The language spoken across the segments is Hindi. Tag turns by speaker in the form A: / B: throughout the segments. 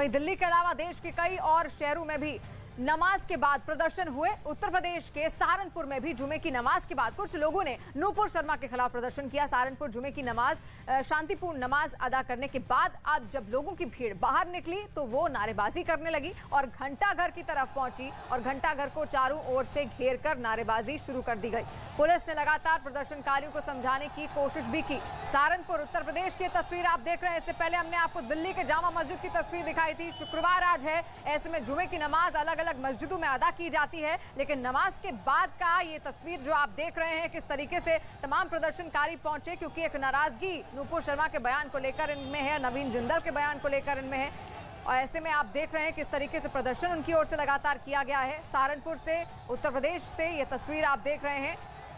A: वहीं दिल्ली के अलावा देश के कई और शहरों में भी नमाज के बाद प्रदर्शन हुए। उत्तर प्रदेश के सहारनपुर में भी जुमे की नमाज के बाद कुछ लोगों ने नूपुर शर्मा के खिलाफ प्रदर्शन किया। सहारनपुर जुमे की नमाज शांतिपूर्ण नमाज अदा करने के बाद अब जब लोगों की भीड़ बाहर निकली तो वो नारेबाजी करने लगी और घंटाघर की तरफ पहुंची और घंटाघर को चारों ओर से घेर कर नारेबाजी शुरू कर दी गई। पुलिस ने लगातार प्रदर्शनकारियों को समझाने की कोशिश भी की। सहारनपुर उत्तर प्रदेश की तस्वीर आप देख रहे हैं। इससे पहले हमने आपको दिल्ली के जामा मस्जिद की तस्वीर दिखाई थी। शुक्रवार आज है, ऐसे में जुमे की नमाज अलग अलग मस्जिदों में अदा की जाती है, लेकिन नमाज के बाद का ये तस्वीर जो आप देख रहे हैं किस तरीके से तमाम प्रदर्शनकारी पहुंचे, क्योंकि एक नाराजगी नूपुर शर्मा के बयान को लेकर इनमें है, नवीन जिंदल के बयान को लेकर इनमें है। और ऐसे में आप देख रहे हैं किस तरीके से प्रदर्शन उनकी ओर से लगातार किया गया है। सहारनपुर से, उत्तर प्रदेश से ये तस्वीर आप देख रहे हैं।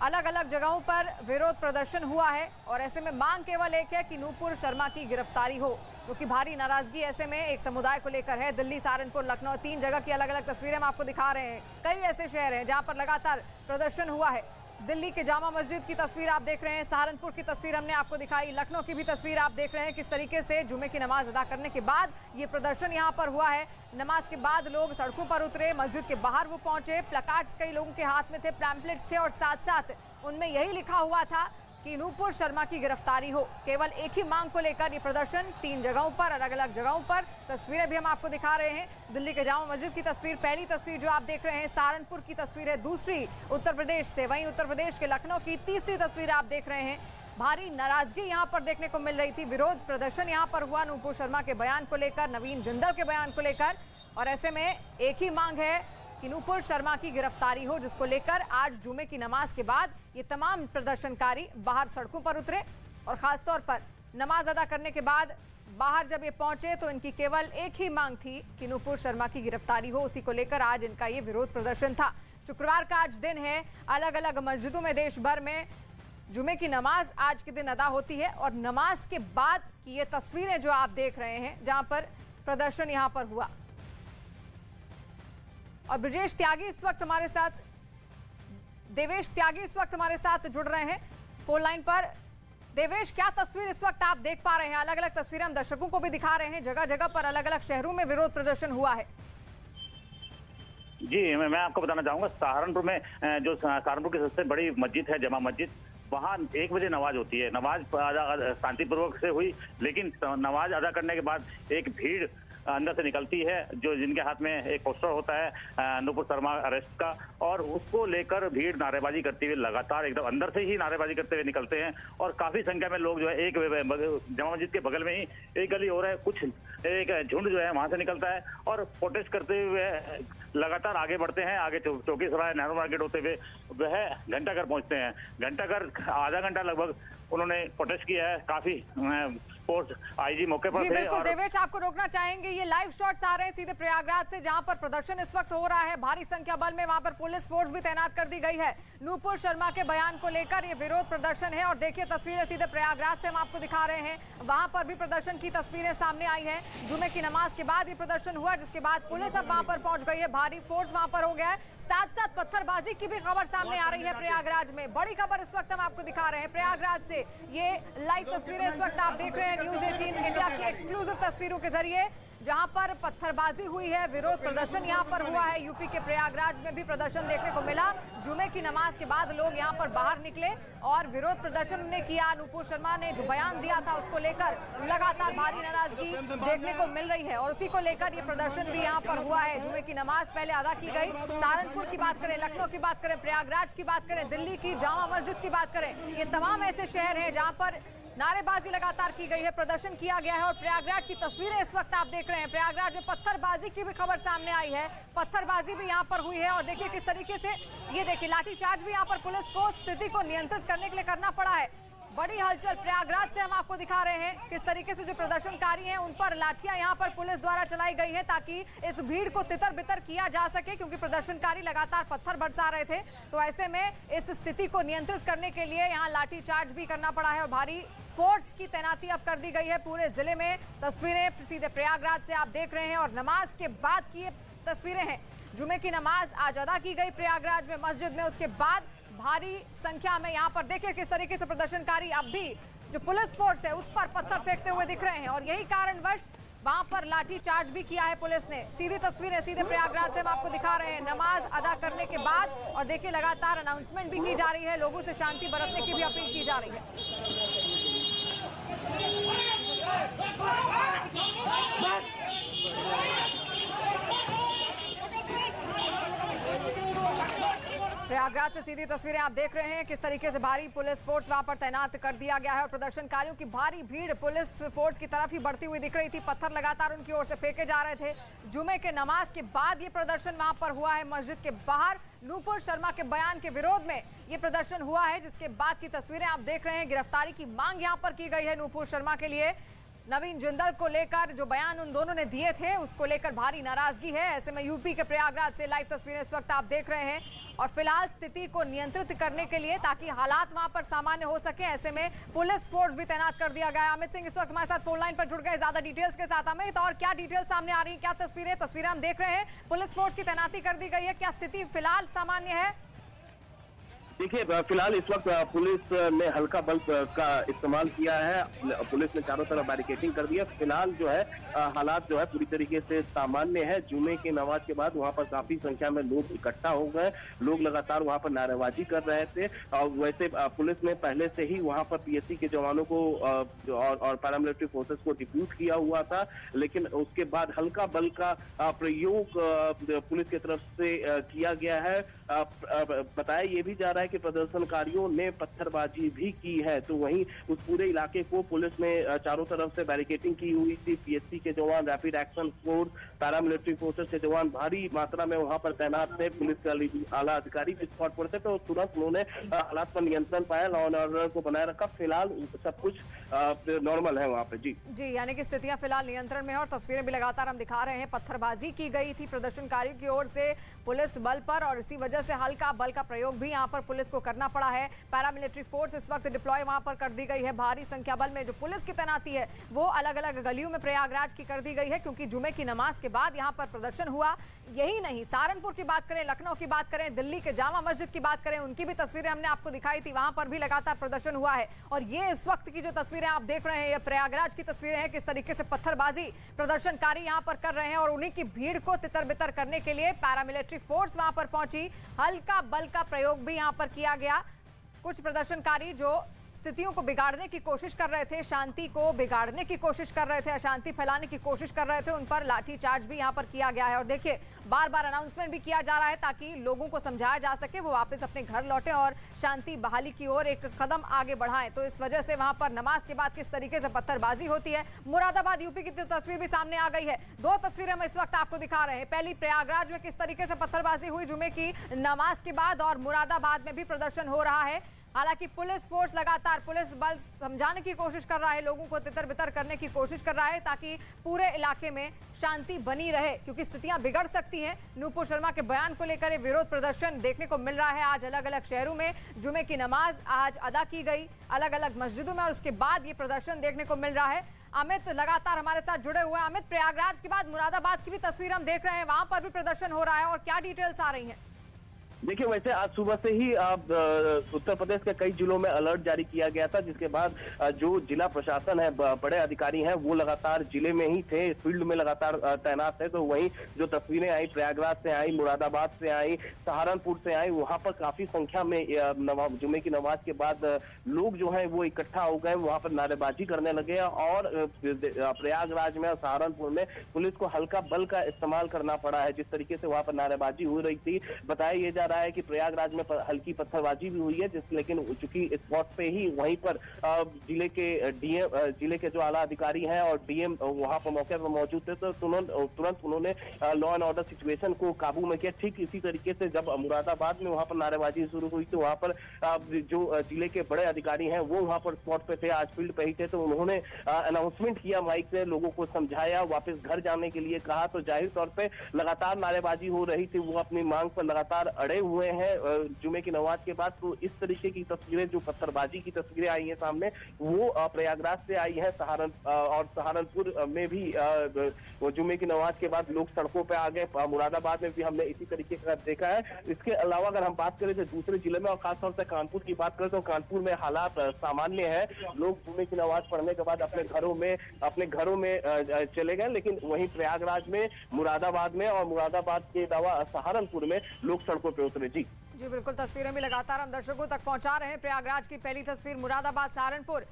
A: अलग अलग जगहों पर विरोध प्रदर्शन हुआ है और ऐसे में मांग केवल एक है कि नूपुर शर्मा की गिरफ्तारी हो, क्योंकि भारी नाराजगी ऐसे में एक समुदाय को लेकर है। दिल्ली, सहारनपुर, लखनऊ, 3 जगह की अलग अलग तस्वीरें हम आपको दिखा रहे हैं। कई ऐसे शहर हैं जहां पर लगातार प्रदर्शन हुआ है। दिल्ली के जामा मस्जिद की तस्वीर आप देख रहे हैं, सहारनपुर की तस्वीर हमने आपको दिखाई, लखनऊ की भी तस्वीर आप देख रहे हैं किस तरीके से जुमे की नमाज अदा करने के बाद ये प्रदर्शन यहाँ पर हुआ है। नमाज के बाद लोग सड़कों पर उतरे, मस्जिद के बाहर वो पहुंचे, प्लकार्ड्स कई लोगों के हाथ में थे, पैम्पलेट्स थे और साथ साथ उनमें यही लिखा हुआ था कि नूपुर शर्मा की गिरफ्तारी हो। केवल एक ही मांग को लेकर ये प्रदर्शन 3 जगहों पर, अलग अलग जगहों पर। तस्वीरें भी हम आपको दिखा रहे हैं। दिल्ली के जामा मस्जिद की तस्वीर पहली तस्वीर जो आप देख रहे हैं, सहारनपुर की तस्वीर है दूसरी उत्तर प्रदेश से, वहीं उत्तर प्रदेश के लखनऊ की तीसरी तस्वीर आप देख रहे हैं। भारी नाराजगी यहां पर देखने को मिल रही थी। विरोध प्रदर्शन यहां पर हुआ नूपुर शर्मा के बयान को लेकर, नवीन जिंदल के बयान को लेकर, और ऐसे में एक ही मांग है कि नूपुर शर्मा की गिरफ्तारी हो, जिसको लेकर आज जुमे की नमाज के बाद ये तमाम प्रदर्शनकारी बाहर सड़कों पर उतरे और खासतौर पर नमाज अदा करने के बाद बाहर जब ये पहुंचे तो इनकी केवल एक ही मांग थी कि नूपुर शर्मा की गिरफ्तारी हो। उसी को लेकर आज इनका ये विरोध प्रदर्शन था। शुक्रवार का आज दिन है, अलग अलग मस्जिदों में देश भर में जुमे की नमाज आज के दिन अदा होती है और नमाज के बाद की ये तस्वीरें जो आप देख रहे हैं जहां पर प्रदर्शन यहां पर हुआ। और ब्रजेश त्यागी इस वक्त हमारे साथ, देवेश त्यागी इस वक्त हमारे साथ जुड़ रहे हैं फोन लाइन पर। देवेश, क्या तस्वीर इस वक्त आप देख पा रहे हैं? अलग अलग तस्वीरें हम दर्शकों को भी दिखा रहे हैं, जगह जगह पर अलग अलग शहरों में विरोध प्रदर्शन हुआ है।
B: जी, मैं आपको बताना चाहूंगा, सहारनपुर में जो सहारनपुर की सबसे बड़ी मस्जिद है, जामा मस्जिद, वहाँ 1 बजे नमाज होती है। नमाज शांतिपूर्वक से हुई, लेकिन नमाज अदा करने के बाद एक भीड़ अंदर से निकलती है, जो जिनके हाथ में एक पोस्टर होता है नूपुर शर्मा अरेस्ट का, और उसको लेकर भीड़ नारेबाजी करते हुए लगातार एकदम अंदर से ही नारेबाजी करते हुए निकलते हैं। और काफी संख्या में लोग जो है एक जामा मस्जिद के बगल में ही एक गली हो रहा है, कुछ एक झुंड जो है वहां से निकलता है और प्रोटेस्ट करते हुए लगातार आगे बढ़ते हैं। आगे चौकी सराय, नेहरू मार्केट होते हुए वह घंटाघर पहुंचते हैं। घंटाघर आधा घंटा लगभग उन्होंने प्रोटेस्ट किया है। काफी फोर्स आईजी मौके पर थे।
A: बिल्कुल देवेश, आपको रोकना चाहेंगे, ये लाइव शॉट्स आ रहे हैं सीधे प्रयागराज से, जहां पर प्रदर्शन इस वक्त हो रहा है। भारी संख्या बल में वहां पर पुलिस फोर्स भी तैनात कर दी गई है। नूपुर शर्मा के बयान को लेकर ये विरोध प्रदर्शन है और देखिए तस्वीरें सीधे प्रयागराज से हम आपको दिखा रहे हैं। वहां पर भी प्रदर्शन की तस्वीरें सामने आई है। जुमे की नमाज के बाद ये प्रदर्शन हुआ, जिसके बाद पुलिस अब वहां पर पहुंच गई है, भारी फोर्स वहां पर हो गया है। साथ साथ पत्थरबाजी की भी खबर सामने आ रही है प्रयागराज में। बड़ी खबर इस वक्त हम आपको दिखा रहे हैं प्रयागराज से। ये लाइव तस्वीरें इस वक्त आप देख रहे हैं न्यूज़ 18 इंडिया की एक्सक्लूसिव तस्वीरों के जरिए, जहां पर पत्थरबाजी हुई है, विरोध प्रदर्शन यहां पर हुआ है। यूपी के प्रयागराज में भी प्रदर्शन देखने को मिला। जुमे की नमाज के बाद लोग यहां पर बाहर निकले और विरोध प्रदर्शन ने किया। नूपुर शर्मा ने जो बयान दिया था उसको लेकर लगातार भारी नाराजगी देखने को मिल रही है और उसी को लेकर ये प्रदर्शन भी यहां पर हुआ है। जुमे की नमाज पहले अदा की गई। सहारनपुर की बात करें, लखनऊ की बात करें, प्रयागराज की बात करें, दिल्ली की जामा मस्जिद की बात करें, ये तमाम ऐसे शहर हैं जहां पर नारेबाजी लगातार की गई है, प्रदर्शन किया गया है। और प्रयागराज की तस्वीरें इस वक्त आप देख रहे हैं। प्रयागराज में पत्थरबाजी की भी खबर सामने आई है, पत्थरबाजी भी यहां पर हुई है और देखिए किस तरीके से, ये देखिए लाठीचार्ज भी यहां पर पुलिस को स्थिति को नियंत्रित करने के लिए करना पड़ा है। बड़ी हलचल प्रयागराज से हम आपको दिखा रहे हैं किस तरीके से जो प्रदर्शनकारी हैं उन पर लाठियां यहां पर पुलिस द्वारा चलाई गई है, ताकि इस भीड़ को तितर बितर किया जा सके, क्योंकि प्रदर्शनकारी लगातार पत्थर बरसा रहे थे। तो ऐसे में इस स्थिति को नियंत्रित करने के लिए यहां लाठीचार्ज भी करना पड़ा है और भारी फोर्स की तैनाती अब कर दी गई है पूरे जिले में। तस्वीरें सीधे प्रयागराज से आप देख रहे हैं और नमाज के बाद की ये तस्वीरें हैं। जुमे की नमाज आज अदा की गई प्रयागराज में मस्जिद में, उसके बाद भारी संख्या में यहाँ पर देखिए किस तरीके से प्रदर्शनकारी अब भी जो पुलिस फोर्स है उस पर पत्थर फेंकते हुए दिख रहे हैं। और यही कारणवश वहां पर लाठी चार्ज भी किया है पुलिस ने। सीधी तस्वीरें सीधे प्रयागराज से हम आपको दिखा रहे हैं नमाज अदा करने के बाद। और देखिए लगातार अनाउंसमेंट भी की जा रही है, लोगों से शांति बरतने की भी अपील की जा रही है। प्रयागराज से सीधी तस्वीरें आप देख रहे हैं किस तरीके से भारी पुलिस फोर्स वहां पर तैनात कर दिया गया है और प्रदर्शनकारियों की भारी भीड़ पुलिस फोर्स की तरफ ही बढ़ती हुई दिख रही थी। पत्थर लगातार उनकी ओर से फेंके जा रहे थे। जुमे के नमाज के बाद ये प्रदर्शन वहां पर हुआ है मस्जिद के बाहर। नूपुर शर्मा के बयान के विरोध में ये प्रदर्शन हुआ है, जिसके बाद की तस्वीरें आप देख रहे हैं। गिरफ्तारी की मांग यहां पर की गई है नूपुर शर्मा के लिए। नवीन जिंदल को लेकर जो बयान उन दोनों ने दिए थे उसको लेकर भारी नाराजगी है। ऐसे में यूपी के प्रयागराज से लाइव तस्वीरें इस वक्त आप देख रहे हैं और फिलहाल स्थिति को नियंत्रित करने के लिए ताकि हालात वहां पर सामान्य हो सके, ऐसे में पुलिस फोर्स भी तैनात कर दिया गया है। अमित सिंह इस वक्त हमारे साथ फोन लाइन पर जुड़ गए ज्यादा डिटेल्स के साथ। अमित, और क्या डिटेल्स सामने आ रही है, क्या तस्वीरें हम देख रहे हैं? पुलिस फोर्स की तैनाती कर दी गई है, क्या स्थिति फिलहाल सामान्य है?
C: देखिए, फिलहाल इस वक्त पुलिस ने हल्का बल का इस्तेमाल किया है। पुलिस ने चारों तरफ बैरिकेडिंग कर दिया। फिलहाल जो है हालात जो है पूरी तरीके से सामान्य है। जुमे की नमाज के बाद वहां पर काफी संख्या में लोग इकट्ठा हो गए। लोग लगातार वहां पर नारेबाजी कर रहे थे। और वैसे पुलिस ने पहले से ही वहां पर पीएससी के जवानों को और पैरामिलिट्री फोर्सेस को डिप्यूट किया हुआ था, लेकिन उसके बाद हल्का बल का प्रयोग पुलिस की तरफ से किया गया है। बताया ये भी जा रहा है कि प्रदर्शनकारियों ने पत्थरबाजी भी की है। तो वहीं उस पूरे इलाके को पुलिस ने चारों तरफ से बैरिकेडिंग की हुई थी। पीएससी के जवान, rapid action force, paramilitary forces के जवान भारी मात्रा में वहां पर तैनात थे। पुलिस के आला अधिकारी भी स्पॉट पर थे, तो तुरंत उन्होंने हालात पर नियंत्रण पाया, लॉ एंड ऑर्डर को बनाए रखा। फिलहाल सब कुछ नॉर्मल है वहाँ पे। जी,
A: यानी कि स्थितियां फिलहाल नियंत्रण में है और तस्वीरें भी लगातार हम दिखा रहे हैं। पत्थरबाजी की गई थी प्रदर्शनकारियों की ओर से पुलिस बल पर और इसी वजह से हल्का बल का प्रयोग भी यहाँ पर पुलिस को करना पड़ा है। पैरामिलिट्री फोर्स इस वक्त डिप्लॉय वहां पर कर दी गई है। भारी संख्या बल में जो पुलिस की तैनाती है वो अलग अलग गलियों में प्रयागराज की कर दी गई है, क्योंकि जुमे की नमाज के बाद यहाँ पर प्रदर्शन हुआ। यही नहीं, सहारनपुर की बात करें, लखनऊ की बात करें, दिल्ली के जामा मस्जिद की बात करें, उनकी भी तस्वीरें हमने आपको दिखाई थी। वहां पर भी लगातार प्रदर्शन हुआ है। और ये इस वक्त की जो तस्वीरें आप देख रहे हैं ये प्रयागराज की तस्वीरें हैं, किस तरीके से पत्थरबाजी प्रदर्शनकारी यहाँ पर कर रहे हैं और उन्हीं की भीड़ को तितर बितर करने के लिए पैरामिलिट्री फोर्स वहां पर पहुंची। हल्का बल का प्रयोग भी यहाँ पर किया गया। कुछ प्रदर्शनकारी जो स्थितियों को बिगाड़ने की कोशिश कर रहे थे, शांति को बिगाड़ने की कोशिश कर रहे थे, अशांति फैलाने की कोशिश कर रहे थे, उन पर लाठीचार्ज भी यहां पर किया गया है। और देखिए, बार बार अनाउंसमेंट भी किया जा रहा है ताकि लोगों को समझाया जा सके वो वापस अपने घर लौटें और शांति बहाली की ओर एक कदम आगे बढ़ाएं। तो इस वजह से वहां पर नमाज के बाद किस तरीके से पत्थरबाजी होती है। मुरादाबाद यूपी की तस्वीर भी सामने आ गई है। दो तस्वीरें हम इस वक्त आपको दिखा रहे हैं। पहली प्रयागराज में किस तरीके से पत्थरबाजी हुई जुमे की नमाज के बाद, और मुरादाबाद में भी प्रदर्शन हो रहा है। हालांकि पुलिस फोर्स लगातार पुलिस बल समझाने की कोशिश कर रहा है, लोगों को तितर बितर करने की कोशिश कर रहा है ताकि पूरे इलाके में शांति बनी रहे, क्योंकि स्थितियां बिगड़ सकती हैं। नूपुर शर्मा के बयान को लेकर विरोध प्रदर्शन देखने को मिल रहा है। आज अलग अलग शहरों में जुमे की नमाज आज अदा की गई अलग अलग मस्जिदों में और उसके बाद ये प्रदर्शन देखने को मिल रहा है। अमित लगातार हमारे साथ जुड़े हुए हैं। अमित, प्रयागराज के बाद मुरादाबाद की भी तस्वीर हम देख रहे हैं, वहां पर भी प्रदर्शन हो रहा है और क्या डिटेल्स आ रही है?
C: देखिए, वैसे आज सुबह से ही उत्तर प्रदेश के कई जिलों में अलर्ट जारी किया गया था, जिसके बाद जो जिला प्रशासन है, बड़े अधिकारी हैं, वो लगातार जिले में ही थे, फील्ड में लगातार तैनात थे। तो वहीं जो तस्वीरें आई प्रयागराज से आई, मुरादाबाद से आई, सहारनपुर से आई, वहां पर काफी संख्या में जुमे की नमाज के बाद लोग जो है वो इकट्ठा हो गए, वहां पर नारेबाजी करने लगे। और प्रयागराज में और सहारनपुर में पुलिस को हल्का बल का इस्तेमाल करना पड़ा है। जिस तरीके से वहां पर नारेबाजी हो रही थी, बताया ये जा रहा है कि प्रयागराज में हल्की पत्थरबाजी भी हुई है, लेकिन चूंकि स्पॉट पे ही वहीं पर जिले के जो आला अधिकारी हैं और डीएम वहां पर मौके पर मौजूद थे, तो तुरंत उन्होंने लॉ एंड ऑर्डर सिचुएशन को काबू में किया। ठीक इसी तरीके से जब मुरादाबाद में वहां पर नारेबाजी शुरू हुई तो वहां पर जो जिले के बड़े अधिकारी हैं वो वहां पर स्पॉट पे थे, आज फील्ड पे ही थे। तो उन्होंने अनाउंसमेंट किया, माइक से लोगों को समझाया, वापस घर जाने के लिए कहा। तो जाहिर तौर पर लगातार नारेबाजी हो रही थी, वो अपनी मांग पर लगातार अड़े गए हुए हैं जुमे की नमाज के बाद। तो इस तरीके की तस्वीरें, जो पत्थरबाजी की तस्वीरें आई हैं सामने, वो प्रयागराज से आई है। सहारनपुर में भी वो जुमे की नमाज के बाद लोग सड़कों पे आ गए। मुरादाबाद में भी हमने इसी तरीके का देखा है। इसके अलावा अगर हम बात करें तो दूसरे जिले में और खासतौर से कानपुर की बात करें तो कानपुर में हालात सामान्य है। लोग जुमे की नमाज पढ़ने के बाद अपने घरों में चले गए, लेकिन वहीं प्रयागराज में, मुरादाबाद में और मुरादाबाद के अलावा सहारनपुर में लोग सड़कों पे उतरे। जी
A: बिल्कुल, तस्वीरें भी लगातार हम दर्शकों तक पहुंचा रहे हैं। प्रयागराज की पहली तस्वीर, मुरादाबाद, सहारनपुर,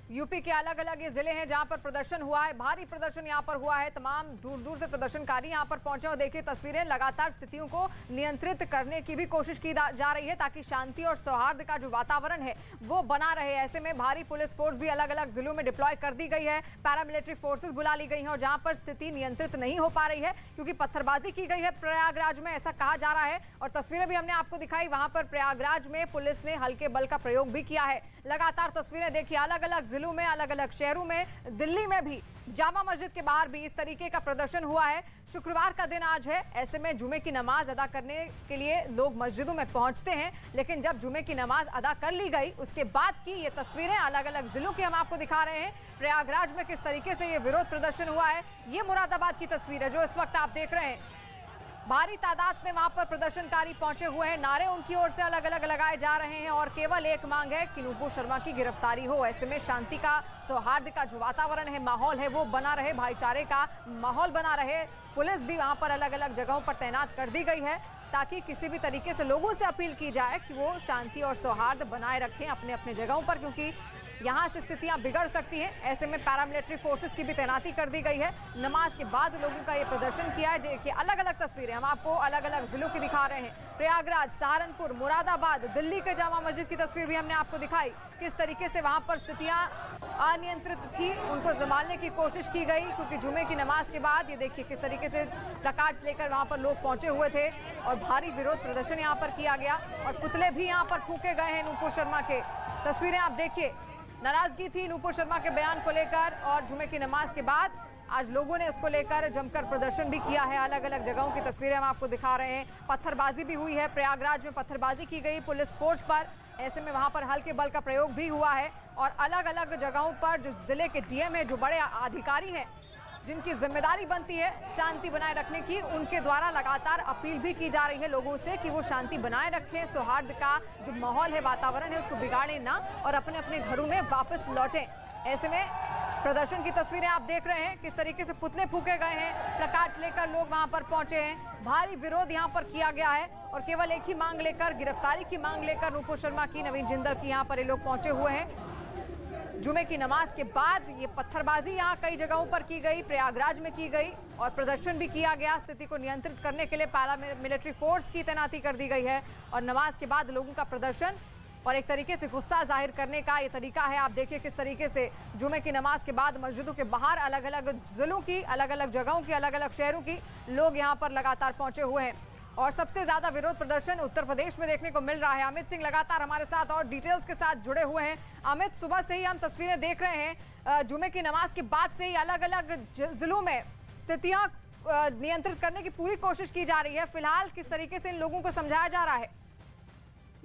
A: यूपी के अलग अलग ये जिले हैं जहां पर प्रदर्शन हुआ है। भारी प्रदर्शन यहां पर हुआ है। तमाम दूर दूर से प्रदर्शनकारी यहां पर पहुंचे और देखिए तस्वीरें, लगातार स्थितियों को नियंत्रित करने की भी कोशिश की जा रही है ताकि शांति और सौहार्द का जो वातावरण है वो बना रहे। ऐसे में भारी पुलिस फोर्स भी अलग अलग जिलों में डिप्लॉय कर दी गई है। पैरामिलिट्री फोर्सेस बुला ली गई हैं और जहां पर स्थिति नियंत्रित नहीं हो पा रही है क्योंकि पत्थरबाजी की गई है प्रयागराज में, ऐसा कहा जा रहा है। और तस्वीरें भी हमने आपको दिखाई, वहां पर प्रयागराज में पुलिस ने हल्के बल का प्रयोग भी किया है। लगातार तस्वीरें देखिए, अलग अलग जिलों में, अलग अलग शहरों में, दिल्ली में भी जामा मस्जिद के बाहर भी इस तरीके का प्रदर्शन हुआ है। शुक्रवार का दिन आज है, ऐसे में जुमे की नमाज अदा करने के लिए लोग मस्जिदों में पहुंचते हैं, लेकिन जब जुमे की नमाज अदा कर ली गई उसके बाद की ये तस्वीरें अलग अलग जिलों की हम आपको दिखा रहे हैं। प्रयागराज में किस तरीके से ये विरोध प्रदर्शन हुआ है, ये मुरादाबाद की तस्वीर है जो इस वक्त आप देख रहे हैं। भारी तादाद में वहां पर प्रदर्शनकारी पहुंचे हुए हैं, नारे उनकी ओर से अलग अलग लगाए जा रहे हैं और केवल एक मांग है कि नुपुर शर्मा की गिरफ्तारी हो। ऐसे में शांति का, सौहार्द का जो वातावरण है, माहौल है, वो बना रहे, भाईचारे का माहौल बना रहे। पुलिस भी वहां पर अलग अलग जगहों पर तैनात कर दी गई है ताकि किसी भी तरीके से लोगों से अपील की जाए कि वो शांति और सौहार्द बनाए रखें अपने अपने जगहों पर, क्योंकि यहाँ से स्थितियां बिगड़ सकती हैं। ऐसे में पैरामिलिट्री फोर्सेस की भी तैनाती कर दी गई है। नमाज के बाद लोगों का ये प्रदर्शन किया है। देखिए अलग अलग तस्वीरें हम आपको अलग अलग जिलों की दिखा रहे हैं। प्रयागराज, सहारनपुर, मुरादाबाद, दिल्ली के जामा मस्जिद की तस्वीर भी हमने आपको दिखाई, किस तरीके से वहां पर स्थितियां अनियंत्रित थी, उनको संभालने की कोशिश की गई क्योंकि जुमे की नमाज के बाद ये देखिए किस तरीके से प्लकार्ड्स लेकर वहां पर लोग पहुंचे हुए थे और भारी विरोध प्रदर्शन यहाँ पर किया गया और पुतले भी यहाँ पर फूके गए हैं नुपुर शर्मा के। तस्वीरें आप देखिए, नाराजगी थी नुपुर शर्मा के बयान को लेकर और जुमे की नमाज के बाद आज लोगों ने उसको लेकर जमकर प्रदर्शन भी किया है। अलग अलग जगहों की तस्वीरें हम आपको दिखा रहे हैं। पत्थरबाजी भी हुई है, प्रयागराज में पत्थरबाजी की गई पुलिस फोर्स पर। ऐसे में वहां पर हल्के बल का प्रयोग भी हुआ है और अलग अलग जगहों पर जो जिले के डीएम है, जो बड़े अधिकारी हैं जिनकी जिम्मेदारी बनती है शांति बनाए रखने की, उनके द्वारा लगातार अपील भी की जा रही है लोगों से कि वो शांति बनाए रखें, सौहार्द का जो माहौल है, वातावरण है, उसको बिगाड़ें ना और अपने अपने घरों में वापस लौटें। ऐसे में प्रदर्शन की तस्वीरें आप देख रहे हैं, किस तरीके से पुतले फूके गए हैं, प्लकार्ड्स लेकर लोग वहां पर पहुंचे हैं। भारी विरोध यहां पर किया गया है और केवल एक ही मांग लेकर, गिरफ्तारी की मांग लेकर नुपुर शर्मा की, नवीन जिंदल की यहाँ पर ये लोग पहुंचे हुए हैं। जुमे की नमाज के बाद ये पत्थरबाजी यहाँ कई जगहों पर की गई, प्रयागराज में की गई और प्रदर्शन भी किया गया। स्थिति को नियंत्रित करने के लिए पैरामिलिट्री फोर्स की तैनाती कर दी गई है और नमाज के बाद लोगों का प्रदर्शन और एक तरीके से गुस्सा जाहिर करने का ये तरीका है। आप देखिए किस तरीके से जुमे की नमाज के बाद मस्जिदों के बाहर अलग अलग जिलों की, अलग अलग जगहों की, अलग अलग शहरों की लोग यहाँ पर लगातार पहुंचे हुए हैं और सबसे ज्यादा विरोध प्रदर्शन उत्तर प्रदेश में देखने को मिल रहा है। अमित सिंह लगातार हमारे साथ और डिटेल्स के साथ जुड़े हुए हैं। अमित, सुबह से ही हम तस्वीरें देख रहे हैं, जुमे की नमाज के बाद से ही अलग अलग जिलों में स्थितियां नियंत्रित करने की पूरी कोशिश की जा रही है। फिलहाल किस तरीके से इन लोगों को समझाया जा रहा है?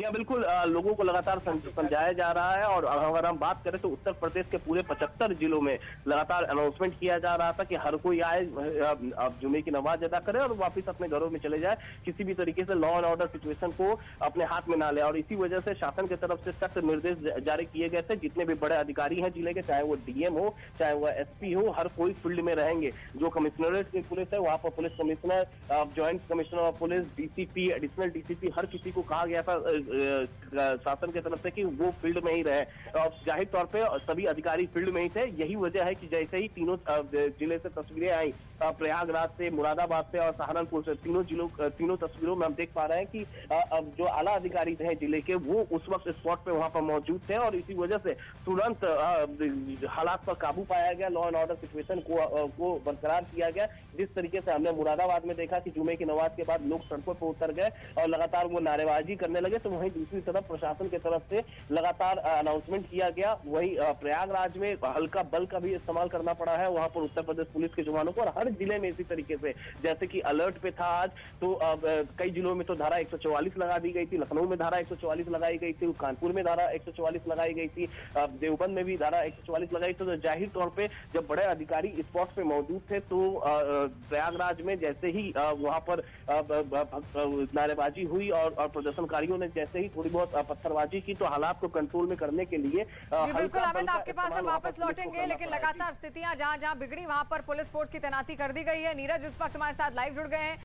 C: या बिल्कुल, लोगों को लगातार समझाया जा रहा है और अगर हम बात करें तो उत्तर प्रदेश के पूरे 75 जिलों में लगातार अनाउंसमेंट किया जा रहा था कि हर कोई आए, अब जुमे की नमाज अदा करे और वापस अपने घरों में चले जाए, किसी भी तरीके से लॉ एंड ऑर्डर सिचुएशन को अपने हाथ में ना ले। और इसी वजह से शासन की तरफ से सख्त निर्देश जारी किए गए थे। जितने भी बड़े अधिकारी हैं जिले के, चाहे वो डीएम हो, चाहे वो एसपी हो, हर कोई फील्ड में रहेंगे। जो कमिश्नरेट की पुलिस है वहां पर police commissioner, joint commissioner of police, DCP, additional DCP, हर किसी को कहा गया था शासन की तरफ से कि वो फील्ड में ही रहे और जाहिर तौर पे सभी अधिकारी फील्ड में ही थे। यही वजह है कि जैसे ही तीनों जिले से तस्वीरें आई, प्रयागराज से, मुरादाबाद से और सहारनपुर से, तीनों तस्वीरों में हम देख पा रहे हैं कि जो आला अधिकारी थे जिले के, वो उस वक्त स्पॉट पे वहां पर मौजूद थे और इसी वजह से तुरंत हालात पर काबू पाया गया, लॉ एंड ऑर्डर सिचुएशन को बरकरार किया गया। जिस तरीके से हमने मुरादाबाद में देखा कि जुमे की नमाज के बाद लोग सड़कों पर उतर गए और लगातार वो नारेबाजी करने लगे, तो वहीं दूसरी तरफ प्रशासन की तरफ से लगातार अनाउंसमेंट किया गया। वहीं प्रयागराज में हल्का बल का भी इस्तेमाल करना पड़ा है वहां पर उत्तर प्रदेश पुलिस के जवानों को, और हर जिले में इसी तरीके से जैसे कि अलर्ट पे था आज, तो कई जिलों में तो धारा 144 लगा दी गई थी। लखनऊ में धारा 144 लगाई गई थी, कानपुर में धारा 144 लगाई गई थी, देवबंद में भी धारा 144 लगाई। तो जाहिर तौर पे जब बड़े अधिकारी स्पॉट पे मौजूद थे तो प्रयागराज में जैसे ही वहां पर नारेबाजी हुई और प्रदर्शनकारियों ने जैसे ही थोड़ी बहुत पत्थरबाजी की, तो हालात को कंट्रोल में करने के लिए
A: बिल्कुल अमित, आपके पास हम वापस लौटेंगे, लेकिन लगातार स्थितियां जहां जहां बिगड़ी वहां पर पुलिस फोर्स की तैनाती कर दी गई है। नीरज इस वक्त हमारे साथ लाइव जुड़ गए हैं।